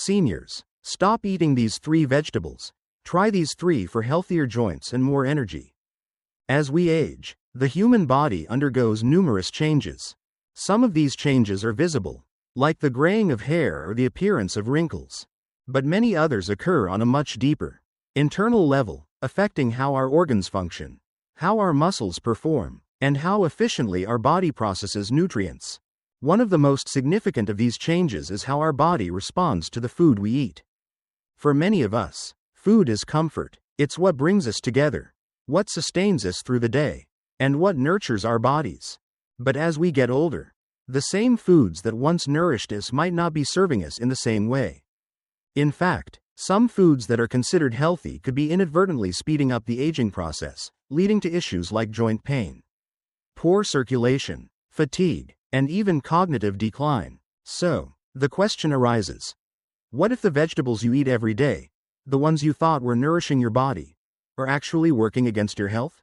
Seniors, stop eating these 3 vegetables. Try these 3 for healthier joints and more energy. As we age, the human body undergoes numerous changes. Some of these changes are visible, like the graying of hair or the appearance of wrinkles. But many others occur on a much deeper, internal level, affecting how our organs function, how our muscles perform, and how efficiently our body processes nutrients. One of the most significant of these changes is how our body responds to the food we eat. For many of us, food is comfort. It's what brings us together, what sustains us through the day, and what nurtures our bodies. But as we get older, the same foods that once nourished us might not be serving us in the same way. In fact, some foods that are considered healthy could be inadvertently speeding up the aging process, leading to issues like joint pain, poor circulation, fatigue, and even cognitive decline. So, the question arises, what if the vegetables you eat every day, the ones you thought were nourishing your body, are actually working against your health?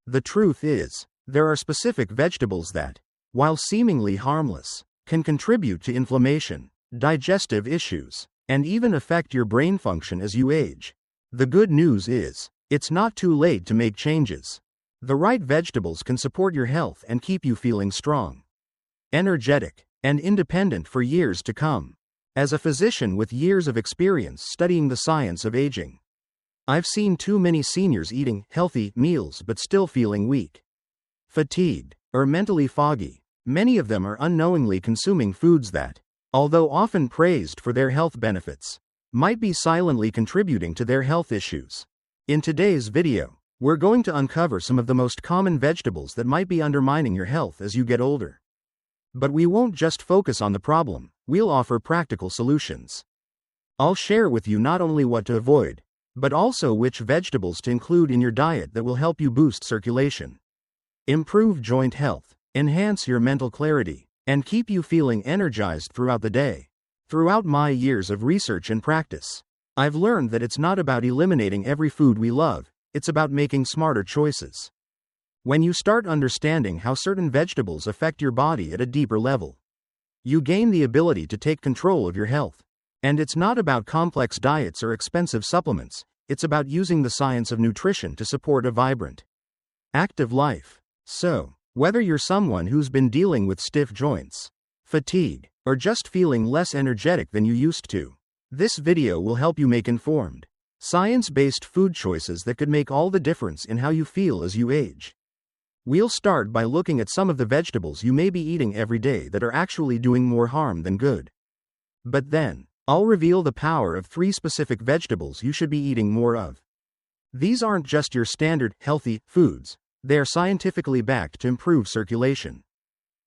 The truth is, there are specific vegetables that, while seemingly harmless, can contribute to inflammation, digestive issues, and even affect your brain function as you age. The good news is, it's not too late to make changes. The right vegetables can support your health and keep you feeling strong, energetic, and independent for years to come. As a physician with years of experience studying the science of aging, I've seen too many seniors eating healthy meals but still feeling weak, fatigued, or mentally foggy. Many of them are unknowingly consuming foods that, although often praised for their health benefits, might be silently contributing to their health issues. In today's video, we're going to uncover some of the most common vegetables that might be undermining your health as you get older. But we won't just focus on the problem, we'll offer practical solutions. I'll share with you not only what to avoid, but also which vegetables to include in your diet that will help you boost circulation, improve joint health, enhance your mental clarity, and keep you feeling energized throughout the day. Throughout my years of research and practice, I've learned that it's not about eliminating every food we love, it's about making smarter choices. When you start understanding how certain vegetables affect your body at a deeper level, you gain the ability to take control of your health. And it's not about complex diets or expensive supplements, it's about using the science of nutrition to support a vibrant, active life. So, whether you're someone who's been dealing with stiff joints, fatigue, or just feeling less energetic than you used to, this video will help you make informed, science-based food choices that could make all the difference in how you feel as you age. We'll start by looking at some of the vegetables you may be eating every day that are actually doing more harm than good. But then, I'll reveal the power of 3 specific vegetables you should be eating more of. These aren't just your standard, healthy foods, they are scientifically backed to improve circulation,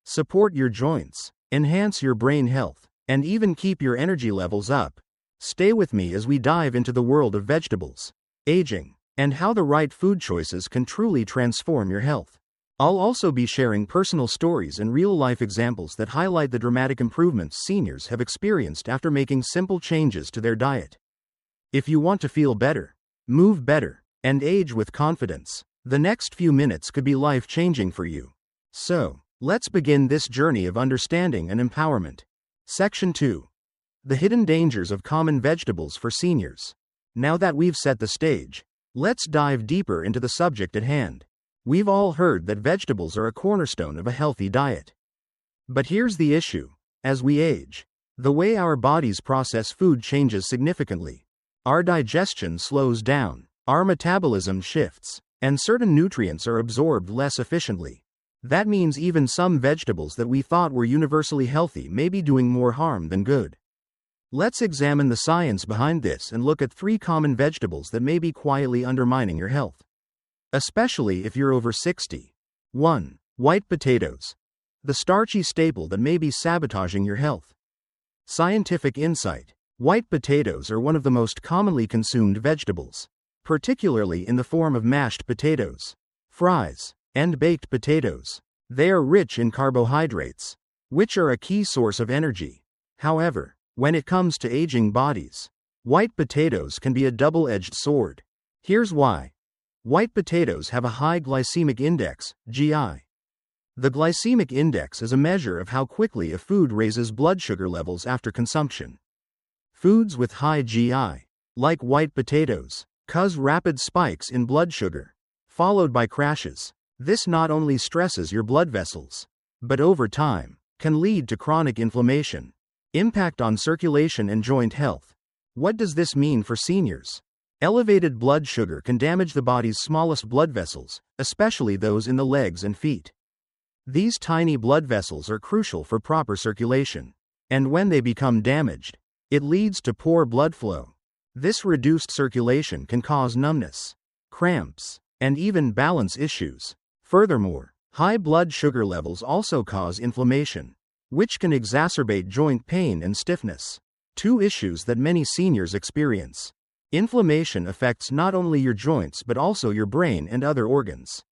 support your joints, enhance your brain health, and even keep your energy levels up. Stay with me as we dive into the world of vegetables, aging, and how the right food choices can truly transform your health. I'll also be sharing personal stories and real-life examples that highlight the dramatic improvements seniors have experienced after making simple changes to their diet. If you want to feel better, move better, and age with confidence, the next few minutes could be life-changing for you. So, let's begin this journey of understanding and empowerment. Section 2. The hidden dangers of common vegetables for seniors. Now that we've set the stage, let's dive deeper into the subject at hand. We've all heard that vegetables are a cornerstone of a healthy diet. But here's the issue. As we age, the way our bodies process food changes significantly. Our digestion slows down, our metabolism shifts, and certain nutrients are absorbed less efficiently. That means even some vegetables that we thought were universally healthy may be doing more harm than good. Let's examine the science behind this and look at 3 common vegetables that may be quietly undermining your health, especially if you're over 60. 1. White potatoes. The starchy staple that may be sabotaging your health. Scientific insight. White potatoes are one of the most commonly consumed vegetables, particularly in the form of mashed potatoes, fries, and baked potatoes. They are rich in carbohydrates, which are a key source of energy. However, when it comes to aging bodies, white potatoes can be a double-edged sword. Here's why. White potatoes have a high glycemic index, GI. The glycemic index is a measure of how quickly a food raises blood sugar levels after consumption. Foods with high GI, like white potatoes, cause rapid spikes in blood sugar, followed by crashes. This not only stresses your blood vessels, but over time, can lead to chronic inflammation. Impact on circulation and joint health. What does this mean for seniors? Elevated blood sugar can damage the body's smallest blood vessels, especially those in the legs and feet. These tiny blood vessels are crucial for proper circulation, and when they become damaged, it leads to poor blood flow. This reduced circulation can cause numbness, cramps, and even balance issues. Furthermore, high blood sugar levels also cause inflammation, which can exacerbate joint pain and stiffness, two issues that many seniors experience. Inflammation affects not only your joints but also your brain and other organs,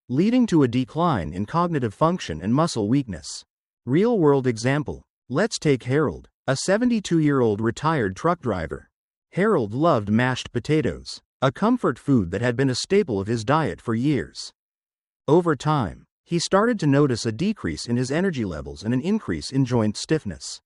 leading to a decline in cognitive function and muscle weakness. Real-world example. Let's take Harold, a 72-year-old retired truck driver. Harold loved mashed potatoes, a comfort food that had been a staple of his diet for years. Over time, he started to notice a decrease in his energy levels and an increase in joint stiffness,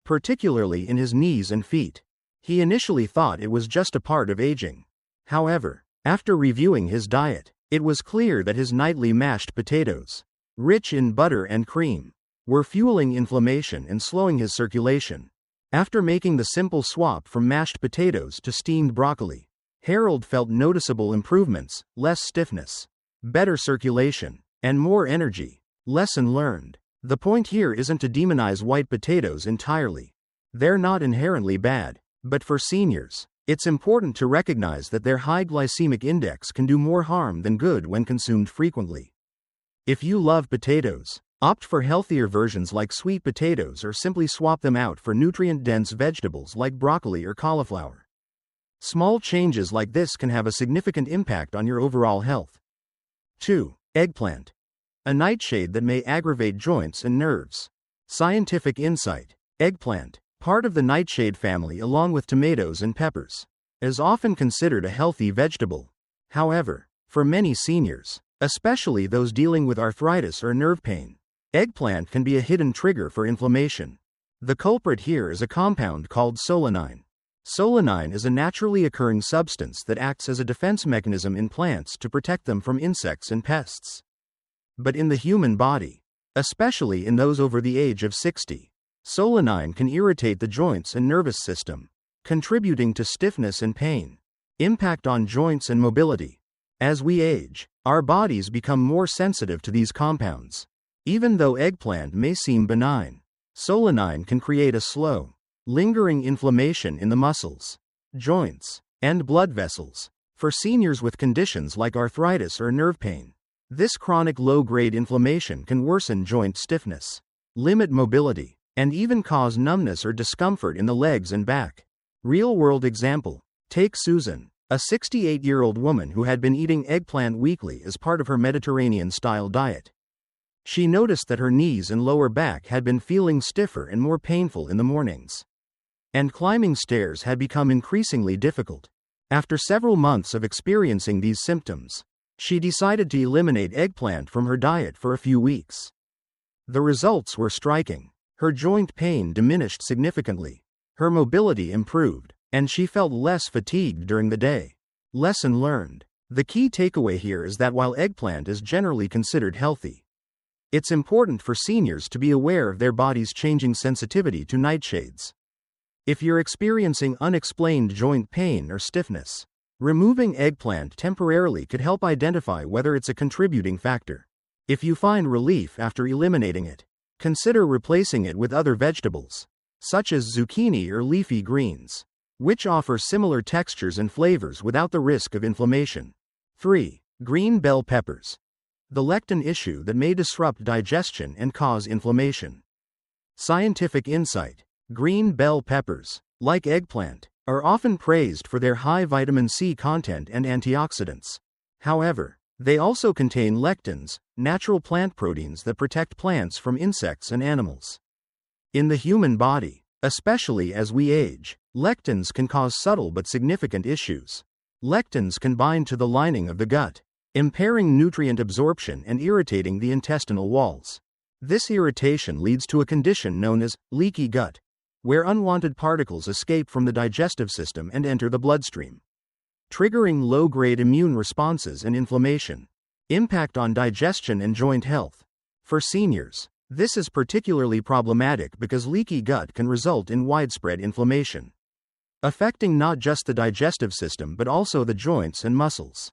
particularly in his knees and feet. He initially thought it was just a part of aging. However, after reviewing his diet, it was clear that his nightly mashed potatoes, rich in butter and cream, were fueling inflammation and slowing his circulation. After making the simple swap from mashed potatoes to steamed broccoli, Harold felt noticeable improvements: less stiffness, better circulation, and more energy. Lesson learned. The point here isn't to demonize white potatoes entirely. They're not inherently bad, but for seniors, it's important to recognize that their high glycemic index can do more harm than good when consumed frequently. If you love potatoes, opt for healthier versions like sweet potatoes or simply swap them out for nutrient-dense vegetables like broccoli or cauliflower. Small changes like this can have a significant impact on your overall health. 2. Eggplant. A nightshade that may aggravate joints and nerves. Scientific insight. Eggplant, part of the nightshade family along with tomatoes and peppers, is often considered a healthy vegetable. However, for many seniors, especially those dealing with arthritis or nerve pain, eggplant can be a hidden trigger for inflammation. The culprit here is a compound called solanine. Solanine is a naturally occurring substance that acts as a defense mechanism in plants to protect them from insects and pests. But in the human body, especially in those over the age of 60, solanine can irritate the joints and nervous system, contributing to stiffness and pain. Impact on joints and mobility. As we age, our bodies become more sensitive to these compounds. Even though eggplant may seem benign, solanine can create a slow, lingering inflammation in the muscles, joints, and blood vessels. For seniors with conditions like arthritis or nerve pain, this chronic low-grade inflammation can worsen joint stiffness, limit mobility, and even cause numbness or discomfort in the legs and back. Real-world example. Take Susan, a 68-year-old woman who had been eating eggplant weekly as part of her Mediterranean-style diet. She noticed that her knees and lower back had been feeling stiffer and more painful in the mornings, and climbing stairs had become increasingly difficult. After several months of experiencing these symptoms, she decided to eliminate eggplant from her diet for a few weeks. The results were striking. Her joint pain diminished significantly, her mobility improved, and she felt less fatigued during the day. Lesson learned. The key takeaway here is that while eggplant is generally considered healthy, it's important for seniors to be aware of their body's changing sensitivity to nightshades. If you're experiencing unexplained joint pain or stiffness, removing eggplant temporarily could help identify whether it's a contributing factor. If you find relief after eliminating it, consider replacing it with other vegetables, such as zucchini or leafy greens, which offer similar textures and flavors without the risk of inflammation. 3. Green bell peppers. The lectin issue that may disrupt digestion and cause inflammation. Scientific insight. Green bell peppers, like eggplant, are often praised for their high vitamin C content and antioxidants. However, they also contain lectins, natural plant proteins that protect plants from insects and animals. In the human body, especially as we age, lectins can cause subtle but significant issues. Lectins can bind to the lining of the gut, impairing nutrient absorption and irritating the intestinal walls. This irritation leads to a condition known as leaky gut, where unwanted particles escape from the digestive system and enter the bloodstream, triggering low-grade immune responses and inflammation. Impact on digestion and joint health. For seniors, this is particularly problematic because leaky gut can result in widespread inflammation, affecting not just the digestive system but also the joints and muscles.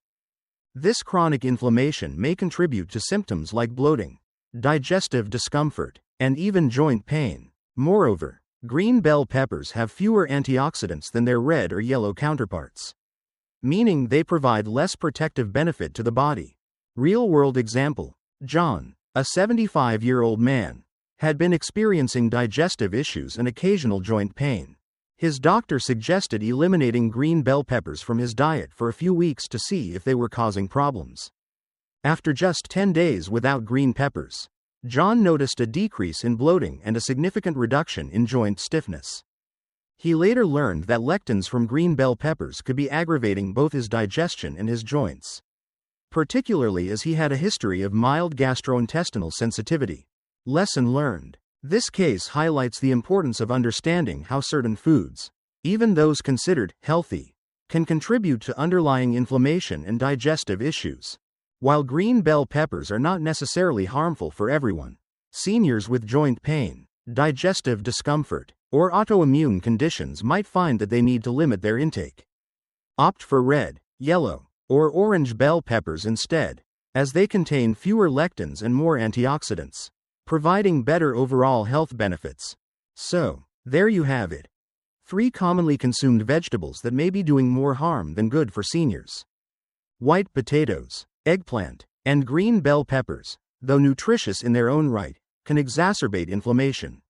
This chronic inflammation may contribute to symptoms like bloating, digestive discomfort, and even joint pain. Moreover, green bell peppers have fewer antioxidants than their red or yellow counterparts, meaning they provide less protective benefit to the body. Real-world example: John, a 75-year-old man, had been experiencing digestive issues and occasional joint pain. His doctor suggested eliminating green bell peppers from his diet for a few weeks to see if they were causing problems. After just 10 days without green peppers, John noticed a decrease in bloating and a significant reduction in joint stiffness. He later learned that lectins from green bell peppers could be aggravating both his digestion and his joints, particularly as he had a history of mild gastrointestinal sensitivity. Lesson learned. This case highlights the importance of understanding how certain foods, even those considered healthy, can contribute to underlying inflammation and digestive issues. While green bell peppers are not necessarily harmful for everyone, seniors with joint pain, digestive discomfort, or autoimmune conditions might find that they need to limit their intake. Opt for red, yellow, or orange bell peppers instead, as they contain fewer lectins and more antioxidants, providing better overall health benefits. So, there you have it. 3 commonly consumed vegetables that may be doing more harm than good for seniors. White potatoes, eggplant, and green bell peppers, though nutritious in their own right, can exacerbate inflammation,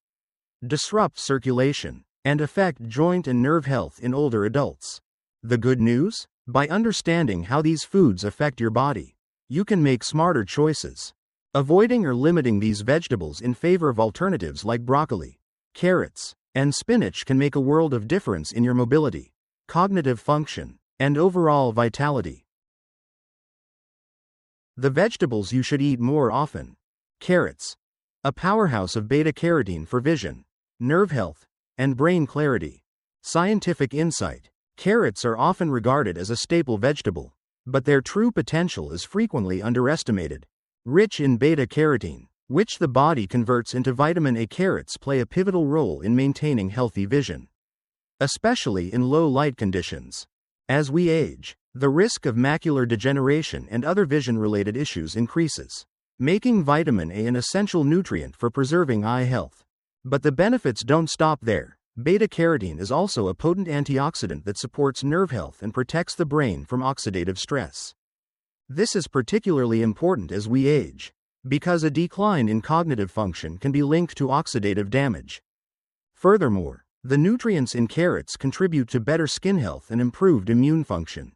disrupt circulation, and affect joint and nerve health in older adults. The good news? By understanding how these foods affect your body, you can make smarter choices, avoiding or limiting these vegetables in favor of alternatives like broccoli, carrots, and spinach can make a world of difference in your mobility, cognitive function, and overall vitality. The vegetables you should eat more often. Carrots, a powerhouse of beta-carotene for vision, nerve health, and brain clarity. Scientific insight. Carrots are often regarded as a staple vegetable, but their true potential is frequently underestimated. Rich in beta-carotene, which the body converts into vitamin A, carrots play a pivotal role in maintaining healthy vision, especially in low light conditions. As we age, the risk of macular degeneration and other vision-related issues increases, making vitamin A an essential nutrient for preserving eye health. But the benefits don't stop there. Beta-carotene is also a potent antioxidant that supports nerve health and protects the brain from oxidative stress. This is particularly important as we age, because a decline in cognitive function can be linked to oxidative damage. Furthermore, the nutrients in carrots contribute to better skin health and improved immune function,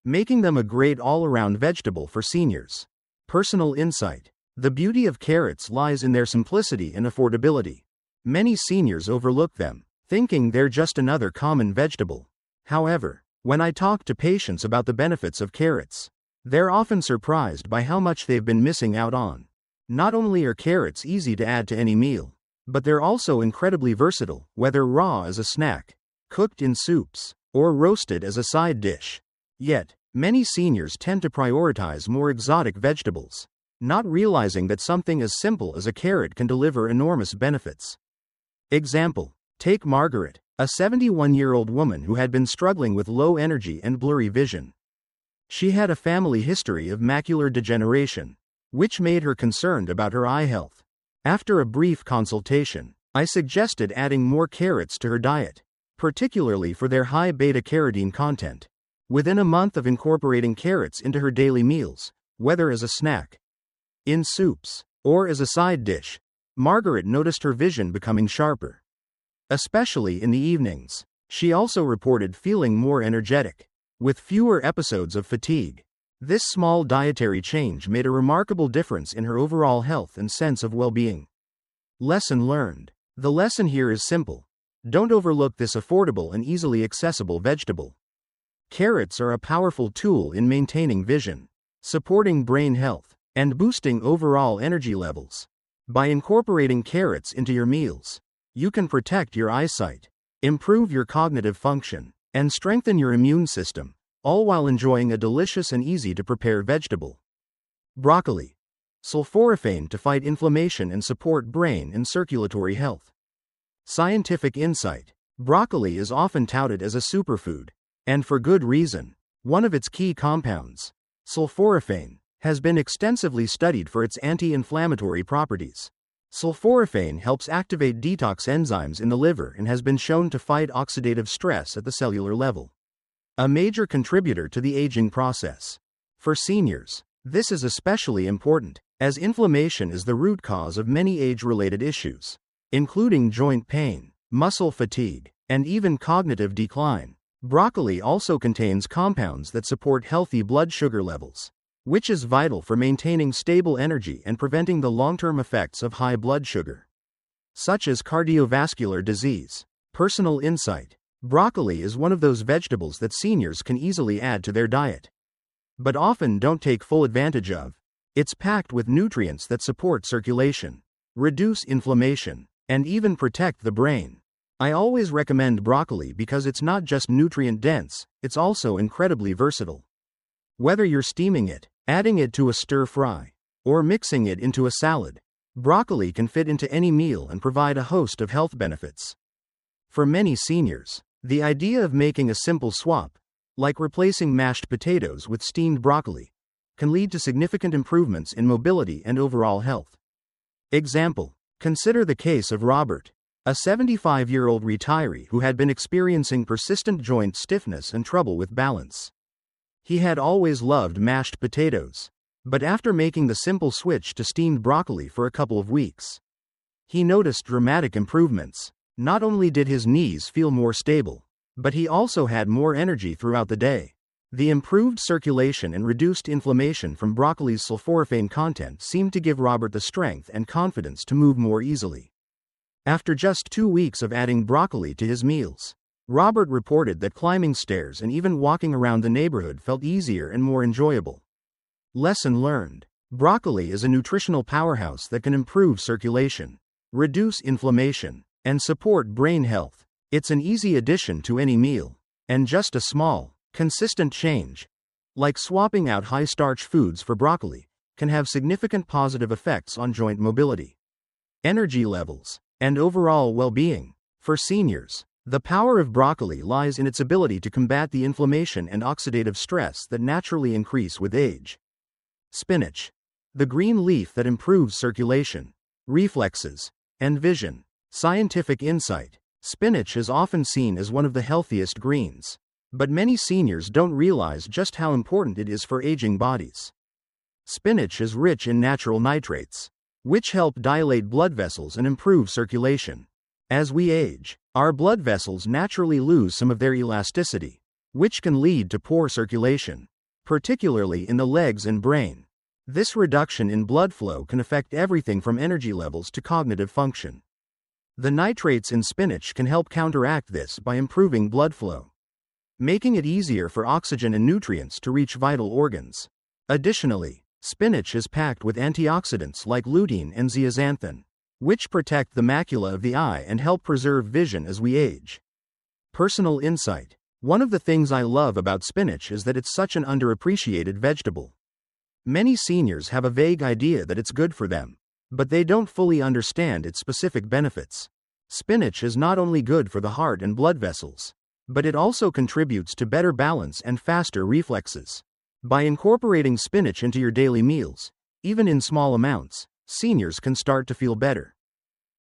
making them a great all-around vegetable for seniors. Personal insight. The beauty of carrots lies in their simplicity and affordability. Many seniors overlook them, thinking they're just another common vegetable. However, when I talk to patients about the benefits of carrots, they're often surprised by how much they've been missing out on. Not only are carrots easy to add to any meal, but they're also incredibly versatile, whether raw as a snack, cooked in soups, or roasted as a side dish. Yet, many seniors tend to prioritize more exotic vegetables, not realizing that something as simple as a carrot can deliver enormous benefits. Example: take Margaret, a 71-year-old woman who had been struggling with low energy and blurry vision. She had a family history of macular degeneration, which made her concerned about her eye health. After a brief consultation, I suggested adding more carrots to her diet, particularly for their high beta-carotene content. Within a month of incorporating carrots into her daily meals, whether as a snack, in soups, or as a side dish, Margaret noticed her vision becoming sharper, especially in the evenings. She also reported feeling more energetic, with fewer episodes of fatigue. This small dietary change made a remarkable difference in her overall health and sense of well-being. Lesson learned. The lesson here is simple. Don't overlook this affordable and easily accessible vegetable. Carrots are a powerful tool in maintaining vision, supporting brain health, and boosting overall energy levels. By incorporating carrots into your meals, You can protect your eyesight, improve your cognitive function, and strengthen your immune system, all while enjoying a delicious and easy-to-prepare vegetable. Broccoli. Sulforaphane to fight inflammation and support brain and circulatory health. Scientific insight. Broccoli is often touted as a superfood, and for good reason. One of its key compounds, sulforaphane, has been extensively studied for its anti-inflammatory properties. Sulforaphane helps activate detox enzymes in the liver and has been shown to fight oxidative stress at the cellular level. A major contributor to the aging process. For seniors, this is especially important, as inflammation is the root cause of many age-related issues, including joint pain, muscle fatigue, and even cognitive decline. Broccoli also contains compounds that support healthy blood sugar levels, which is vital for maintaining stable energy and preventing the long-term effects of high blood sugar, such as cardiovascular disease. Personal insight. Broccoli is one of those vegetables that seniors can easily add to their diet, but often don't take full advantage of. It's packed with nutrients that support circulation, reduce inflammation, and even protect the brain. I always recommend broccoli because it's not just nutrient-dense, it's also incredibly versatile. Whether you're steaming it, adding it to a stir-fry, or mixing it into a salad, broccoli can fit into any meal and provide a host of health benefits. For many seniors, the idea of making a simple swap, like replacing mashed potatoes with steamed broccoli, can lead to significant improvements in mobility and overall health. Example: consider the case of Robert, a 75-year-old retiree who had been experiencing persistent joint stiffness and trouble with balance. He had always loved mashed potatoes, but after making the simple switch to steamed broccoli for a couple of weeks, he noticed dramatic improvements. Not only did his knees feel more stable, but he also had more energy throughout the day. The improved circulation and reduced inflammation from broccoli's sulforaphane content seemed to give Robert the strength and confidence to move more easily. After just 2 weeks of adding broccoli to his meals, Robert reported that climbing stairs and even walking around the neighborhood felt easier and more enjoyable. Lesson learned. Broccoli is a nutritional powerhouse that can improve circulation, reduce inflammation, and support brain health. It's an easy addition to any meal, and just a small, consistent change, like swapping out high-starch foods for broccoli, can have significant positive effects on joint mobility, energy levels, and overall well-being. For seniors, the power of broccoli lies in its ability to combat the inflammation and oxidative stress that naturally increase with age. Spinach. The green leaf that improves circulation, reflexes, and vision. Scientific insight. Spinach is often seen as one of the healthiest greens, but many seniors don't realize just how important it is for aging bodies. Spinach is rich in natural nitrates, which help dilate blood vessels and improve circulation. As we age, our blood vessels naturally lose some of their elasticity, which can lead to poor circulation, particularly in the legs and brain. This reduction in blood flow can affect everything from energy levels to cognitive function. The nitrates in spinach can help counteract this by improving blood flow, making it easier for oxygen and nutrients to reach vital organs. Additionally, spinach is packed with antioxidants like lutein and zeaxanthin, which protect the macula of the eye and help preserve vision as we age. Personal insight. One of the things I love about spinach is that it's such an underappreciated vegetable. Many seniors have a vague idea that it's good for them, but they don't fully understand its specific benefits. Spinach is not only good for the heart and blood vessels, but it also contributes to better balance and faster reflexes. By incorporating spinach into your daily meals, even in small amounts, seniors can start to feel better,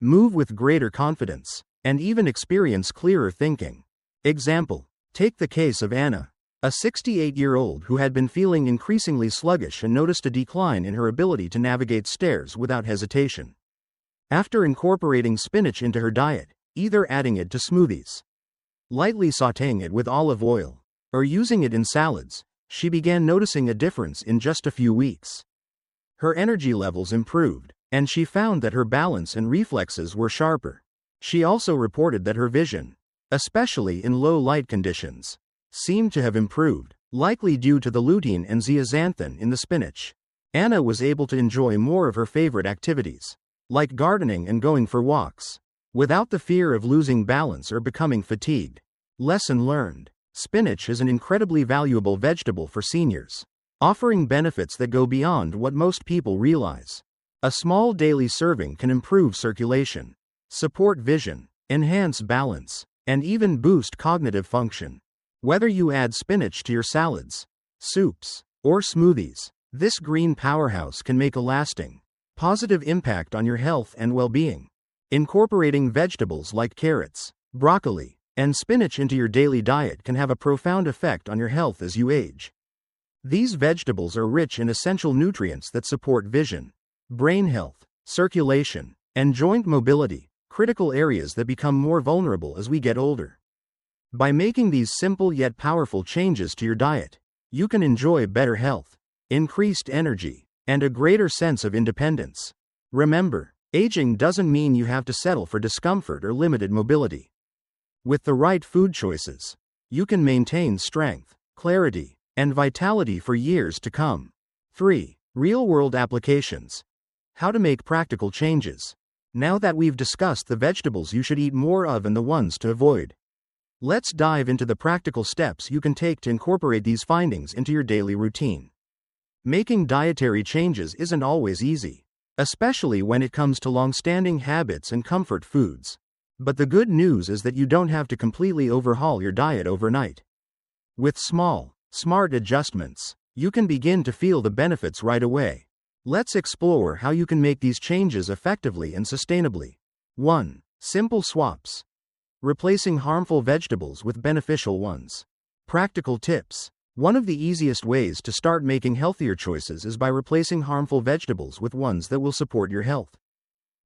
move with greater confidence, and even experience clearer thinking. Example: take the case of Anna, a 68-year-old who had been feeling increasingly sluggish and noticed a decline in her ability to navigate stairs without hesitation. After incorporating spinach into her diet, either adding it to smoothies, lightly sautéing it with olive oil, or using it in salads, she began noticing a difference in just a few weeks. Her energy levels improved, and she found that her balance and reflexes were sharper. She also reported that her vision, especially in low light conditions, seemed to have improved, likely due to the lutein and zeaxanthin in the spinach. Anna was able to enjoy more of her favorite activities, like gardening and going for walks. without the fear of losing balance or becoming fatigued. Lesson learned. Spinach is an incredibly valuable vegetable for seniors, offering benefits that go beyond what most people realize. A small daily serving can improve circulation, support vision, enhance balance, and even boost cognitive function. Whether you add spinach to your salads, soups, or smoothies, this green powerhouse can make a lasting, positive impact on your health and well-being. Incorporating vegetables like carrots, broccoli, and spinach into your daily diet can have a profound effect on your health as you age. These vegetables are rich in essential nutrients that support vision, brain health, circulation, and joint mobility, critical areas that become more vulnerable as we get older. By making these simple yet powerful changes to your diet, you can enjoy better health, increased energy, and a greater sense of independence. Remember, aging doesn't mean you have to settle for discomfort or limited mobility. With the right food choices, you can maintain strength, clarity, and vitality for years to come. 3. Real-world applications. How to make practical changes. Now that we've discussed the vegetables you should eat more of and the ones to avoid, let's dive into the practical steps you can take to incorporate these findings into your daily routine. Making dietary changes isn't always easy, especially when it comes to long-standing habits and comfort foods. But the good news is that you don't have to completely overhaul your diet overnight. With small, smart adjustments, you can begin to feel the benefits right away. Let's explore how you can make these changes effectively and sustainably. 1. Simple swaps. Replacing harmful vegetables with beneficial ones. Practical tips. One of the easiest ways to start making healthier choices is by replacing harmful vegetables with ones that will support your health.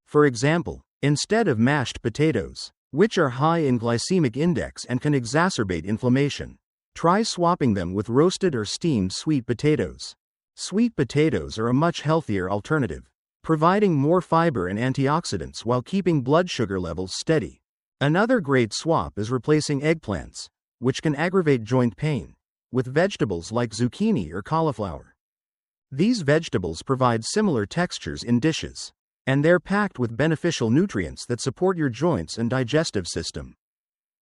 For example, instead of mashed potatoes, which are high in glycemic index and can exacerbate inflammation, try swapping them with roasted or steamed sweet potatoes. Sweet potatoes are a much healthier alternative, providing more fiber and antioxidants while keeping blood sugar levels steady. Another great swap is replacing eggplants, which can aggravate joint pain, with vegetables like zucchini or cauliflower. These vegetables provide similar textures in dishes, and they're packed with beneficial nutrients that support your joints and digestive system.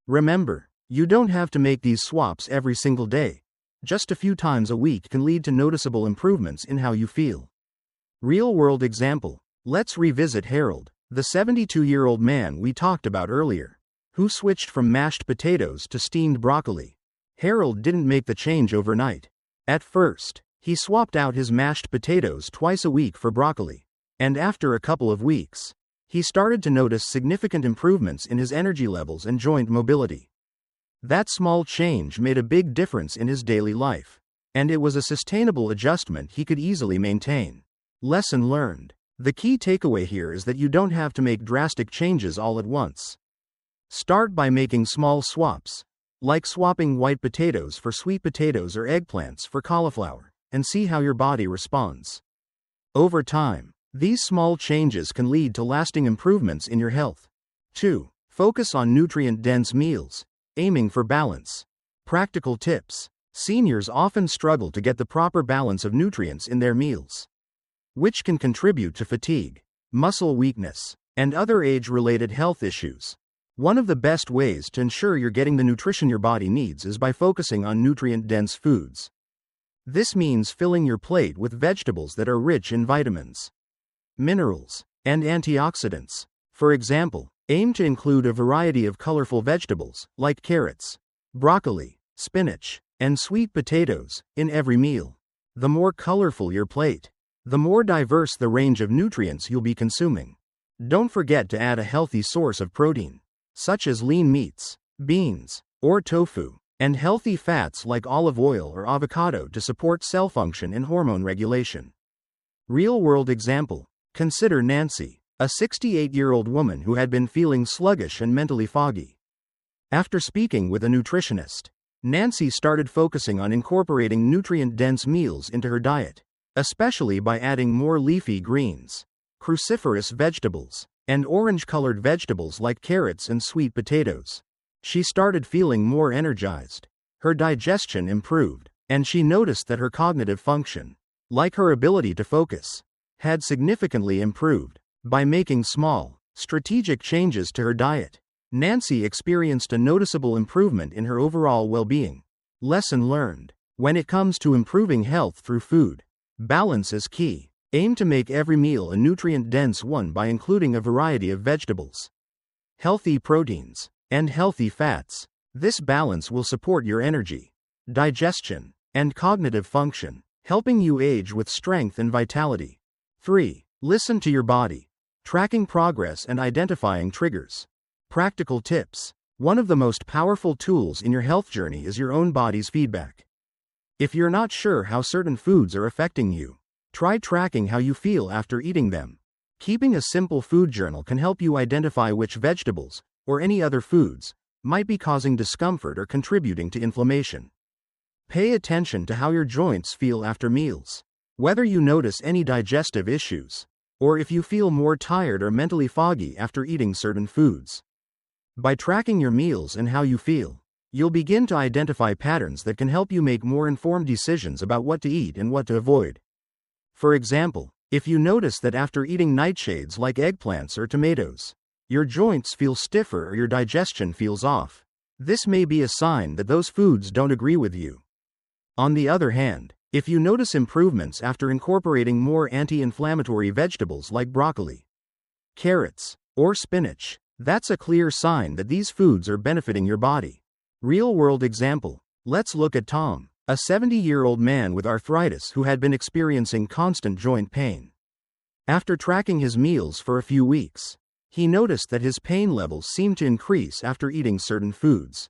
Remember, you don't have to make these swaps every single day. Just a few times a week can lead to noticeable improvements in how you feel. Real-world example. Let's revisit Harold, the 72-year-old man we talked about earlier, who switched from mashed potatoes to steamed broccoli. Harold didn't make the change overnight. At first, he swapped out his mashed potatoes twice a week for broccoli. And after a couple of weeks, he started to notice significant improvements in his energy levels and joint mobility. That small change made a big difference in his daily life, and it was a sustainable adjustment he could easily maintain. Lesson learned. The key takeaway here is that you don't have to make drastic changes all at once. Start by making small swaps, like swapping white potatoes for sweet potatoes or eggplants for cauliflower, and see how your body responds. Over time, these small changes can lead to lasting improvements in your health. 2. Focus on nutrient-dense meals, aiming for balance. Practical tips. Seniors often struggle to get the proper balance of nutrients in their meals, which can contribute to fatigue, muscle weakness, and other age-related health issues. One of the best ways to ensure you're getting the nutrition your body needs is by focusing on nutrient-dense foods. This means filling your plate with vegetables that are rich in vitamins, minerals, and antioxidants. For example, aim to include a variety of colorful vegetables, like carrots, broccoli, spinach, and sweet potatoes, in every meal. The more colorful your plate, the more diverse the range of nutrients you'll be consuming. Don't forget to add a healthy source of protein, such as lean meats, beans, or tofu, and healthy fats like olive oil or avocado to support cell function and hormone regulation. Real-world example. Consider Nancy, a 68-year-old woman who had been feeling sluggish and mentally foggy. After speaking with a nutritionist, Nancy started focusing on incorporating nutrient-dense meals into her diet, especially by adding more leafy greens, cruciferous vegetables, and orange-colored vegetables like carrots and sweet potatoes. She started feeling more energized, her digestion improved, and she noticed that her cognitive function, like her ability to focus, had significantly improved. By making small, Strategic changes to her diet. Nancy experienced a noticeable improvement in her overall well-being. Lesson learned. When it comes to improving health through food, balance is key. Aim to make every meal a nutrient-dense one by including a variety of vegetables, healthy proteins, and healthy fats. This balance will support your energy, digestion, and cognitive function, helping you age with strength and vitality. 3. Listen to your body. Tracking progress and identifying triggers. Practical tips. One of the most powerful tools in your health journey is your own body's feedback. If you're not sure how certain foods are affecting you, try tracking how you feel after eating them. Keeping a simple food journal can help you identify which vegetables, or any other foods, might be causing discomfort or contributing to inflammation. Pay attention to how your joints feel after meals. Whether you notice any digestive issues, or if you feel more tired or mentally foggy after eating certain foods. By tracking your meals and how you feel, you'll begin to identify patterns that can help you make more informed decisions about what to eat and what to avoid. For example, if you notice that after eating nightshades like eggplants or tomatoes, your joints feel stiffer or your digestion feels off, this may be a sign that those foods don't agree with you. On the other hand, if you notice improvements after incorporating more anti-inflammatory vegetables like broccoli, carrots, or spinach, that's a clear sign that these foods are benefiting your body. Real-world example. Let's look at Tom, a 70-year-old man with arthritis who had been experiencing constant joint pain. After tracking his meals for a few weeks, he noticed that his pain levels seemed to increase after eating certain foods,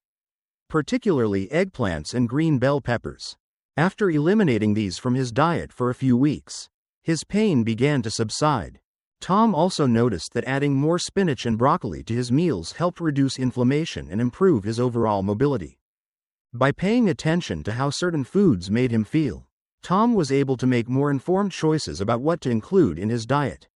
particularly eggplants and green bell peppers. After eliminating these from his diet for a few weeks, his pain began to subside. Tom also noticed that adding more spinach and broccoli to his meals helped reduce inflammation and improve his overall mobility. By paying attention to how certain foods made him feel, Tom was able to make more informed choices about what to include in his diet.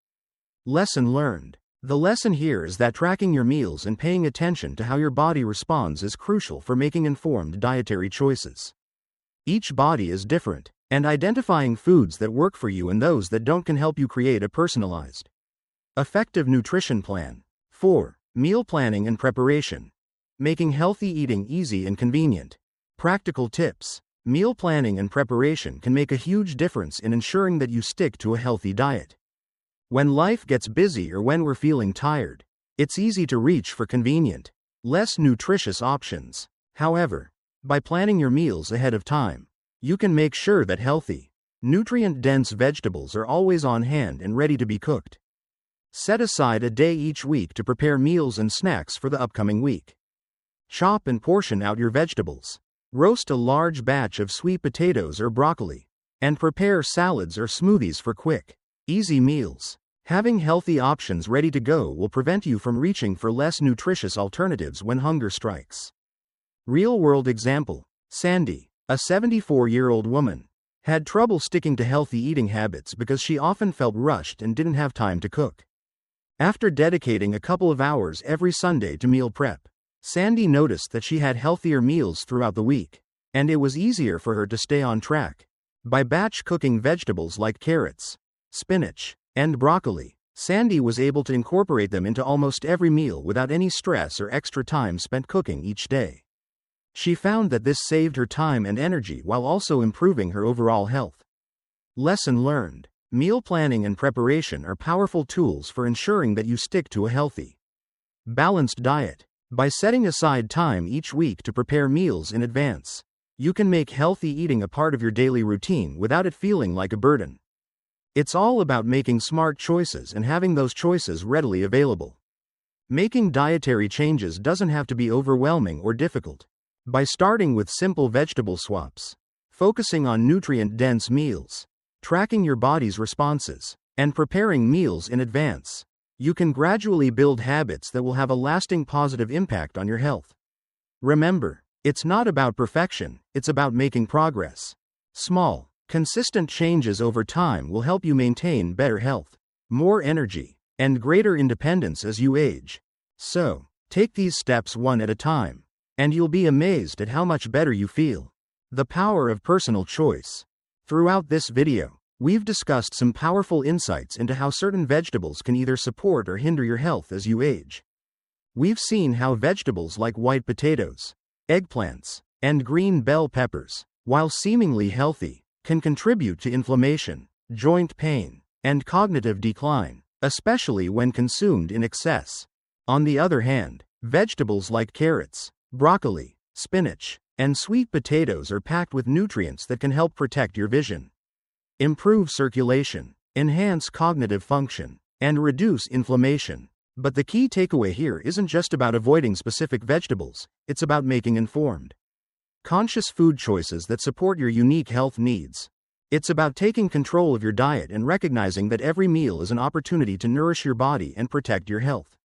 Lesson learned. The lesson here is that tracking your meals and paying attention to how your body responds is crucial for making informed dietary choices. Each body is different, and identifying foods that work for you and those that don't can help you create a personalized, effective nutrition plan. 4. Meal planning and preparation. Making healthy eating easy and convenient. Practical tips. Meal planning and preparation can make a huge difference in ensuring that you stick to a healthy diet. When life gets busy or when we're feeling tired, it's easy to reach for convenient, less nutritious options. However, by planning your meals ahead of time, you can make sure that healthy, nutrient-dense vegetables are always on hand and ready to be cooked. Set aside a day each week to prepare meals and snacks for the upcoming week. Chop and portion out your vegetables. Roast a large batch of sweet potatoes or broccoli, and prepare salads or smoothies for quick, easy meals. Having healthy options ready to go will prevent you from reaching for less nutritious alternatives when hunger strikes. Real-world example. Sandy, a 74-year-old woman, had trouble sticking to healthy eating habits because she often felt rushed and didn't have time to cook. After dedicating a couple of hours every Sunday to meal prep, Sandy noticed that she had healthier meals throughout the week, and it was easier for her to stay on track. By batch cooking vegetables like carrots, spinach, and broccoli, Sandy was able to incorporate them into almost every meal without any stress or extra time spent cooking each day. She found that this saved her time and energy while also improving her overall health. Lesson learned. Meal planning and preparation are powerful tools for ensuring that you stick to a healthy, balanced diet. By setting aside time each week to prepare meals in advance, you can make healthy eating a part of your daily routine without it feeling like a burden. It's all about making smart choices and having those choices readily available. Making dietary changes doesn't have to be overwhelming or difficult. By starting with simple vegetable swaps, focusing on nutrient-dense meals, tracking your body's responses, and preparing meals in advance, you can gradually build habits that will have a lasting positive impact on your health. Remember, it's not about perfection, it's about making progress. Small, consistent changes over time will help you maintain better health, more energy, and greater independence as you age. So, take these steps one at a time, and you'll be amazed at how much better you feel. The power of personal choice. Throughout this video, we've discussed some powerful insights into how certain vegetables can either support or hinder your health as you age. We've seen how vegetables like white potatoes, eggplants, and green bell peppers, while seemingly healthy, can contribute to inflammation, joint pain, and cognitive decline, especially when consumed in excess. On the other hand, vegetables like carrots, broccoli, spinach, and sweet potatoes are packed with nutrients that can help protect your vision, improve circulation, enhance cognitive function, and reduce inflammation. But the key takeaway here isn't just about avoiding specific vegetables, it's about making informed, conscious food choices that support your unique health needs. It's about taking control of your diet and recognizing that every meal is an opportunity to nourish your body and protect your health.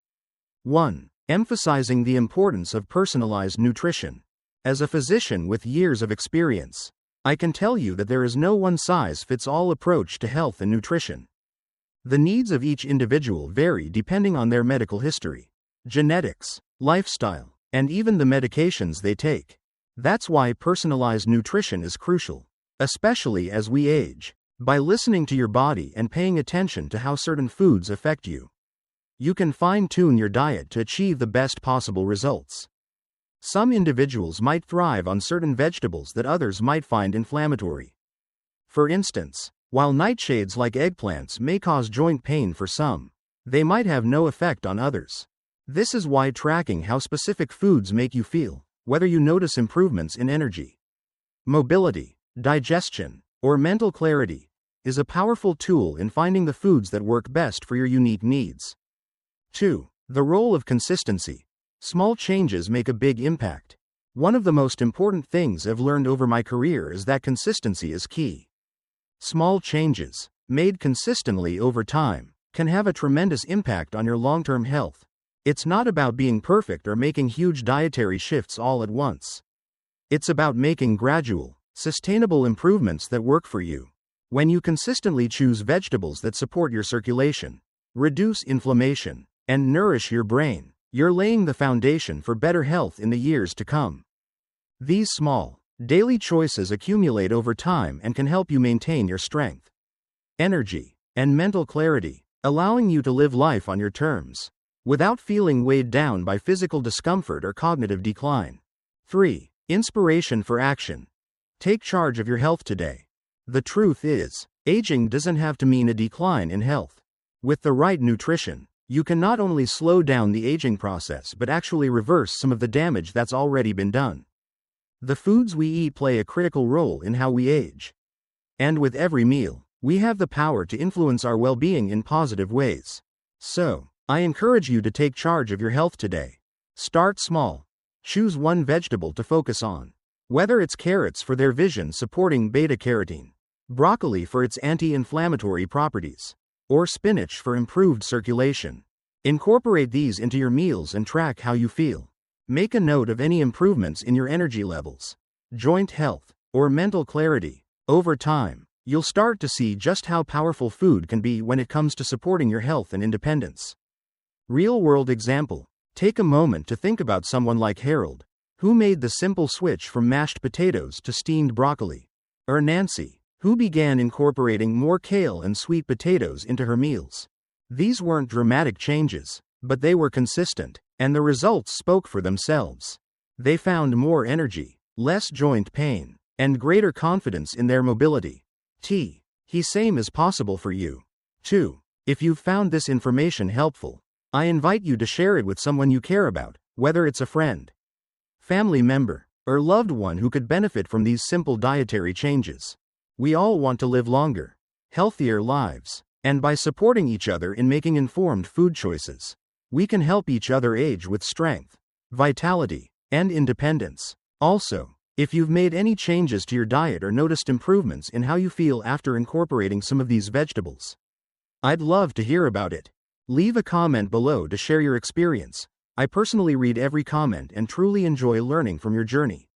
1. Emphasizing the importance of personalized nutrition. As a physician with years of experience, I can tell you that there is no one-size-fits-all approach to health and nutrition. The needs of each individual vary depending on their medical history, genetics, lifestyle, and even the medications they take. That's why personalized nutrition is crucial, especially as we age. By listening to your body and paying attention to how certain foods affect you, you can fine-tune your diet to achieve the best possible results. Some individuals might thrive on certain vegetables that others might find inflammatory. For instance, while nightshades like eggplants may cause joint pain for some, they might have no effect on others. This is why tracking how specific foods make you feel, whether you notice improvements in energy, mobility, digestion, or mental clarity, is a powerful tool in finding the foods that work best for your unique needs. 2. The role of consistency. Small changes make a big impact. One of the most important things I've learned over my career is that consistency is key. Small changes, made consistently over time, can have a tremendous impact on your long-term health. It's not about being perfect or making huge dietary shifts all at once. It's about making gradual, sustainable improvements that work for you. When you consistently choose vegetables that support your circulation, reduce inflammation, and nourish your brain, you're laying the foundation for better health in the years to come. These small, daily choices accumulate over time and can help you maintain your strength, energy, and mental clarity, allowing you to live life on your terms, without feeling weighed down by physical discomfort or cognitive decline. 3. Inspiration for action. Take charge of your health today. The truth is, aging doesn't have to mean a decline in health. With the right nutrition, you can not only slow down the aging process but actually reverse some of the damage that's already been done. The foods we eat play a critical role in how we age. And with every meal, we have the power to influence our well-being in positive ways. So, I encourage you to take charge of your health today. Start small. Choose one vegetable to focus on. Whether it's carrots for their vision-supporting beta-carotene, broccoli for its anti-inflammatory properties, or spinach for improved circulation. Incorporate these into your meals and track how you feel. Make a note of any improvements in your energy levels, joint health, or mental clarity. Over time, you'll start to see just how powerful food can be when it comes to supporting your health and independence. Real-world example. Take a moment to think about someone like Harold, who made the simple switch from mashed potatoes to steamed broccoli, or Nancy, who began incorporating more kale and sweet potatoes into her meals. These weren't dramatic changes, but they were consistent, and the results spoke for themselves. They found more energy, less joint pain, and greater confidence in their mobility. Same is possible for you, too. If you've found this information helpful, I invite you to share it with someone you care about, whether it's a friend, family member, or loved one who could benefit from these simple dietary changes. We all want to live longer, healthier lives, and by supporting each other in making informed food choices, we can help each other age with strength, vitality, and independence. Also, if you've made any changes to your diet or noticed improvements in how you feel after incorporating some of these vegetables, I'd love to hear about it. Leave a comment below to share your experience. I personally read every comment and truly enjoy learning from your journey.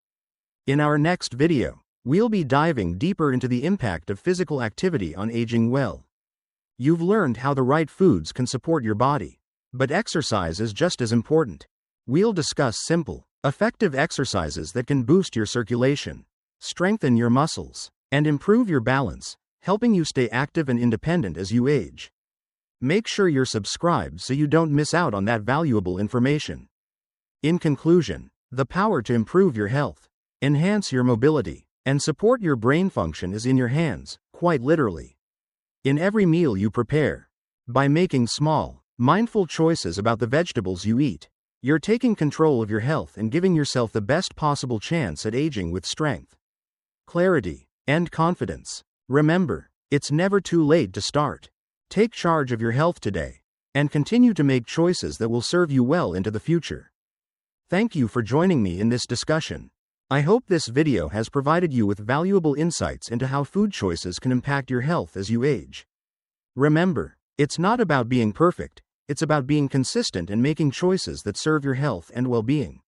In our next video, we'll be diving deeper into the impact of physical activity on aging well. You've learned how the right foods can support your body, but exercise is just as important. We'll discuss simple, effective exercises that can boost your circulation, strengthen your muscles, and improve your balance, helping you stay active and independent as you age. Make sure you're subscribed so you don't miss out on that valuable information. In conclusion, the power to improve your health, enhance your mobility, and support your brain function is in your hands, quite literally. In every meal you prepare, by making small, mindful choices about the vegetables you eat, you're taking control of your health and giving yourself the best possible chance at aging with strength, clarity, and confidence. Remember, it's never too late to start. Take charge of your health today, and continue to make choices that will serve you well into the future. Thank you for joining me in this discussion. I hope this video has provided you with valuable insights into how food choices can impact your health as you age. Remember, it's not about being perfect, it's about being consistent and making choices that serve your health and well-being.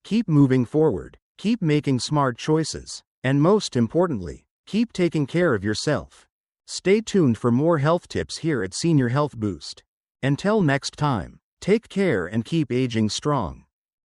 Keep moving forward, keep making smart choices, and most importantly, keep taking care of yourself. Stay tuned for more health tips here at Senior Health Boost. Until next time, take care and keep aging strong.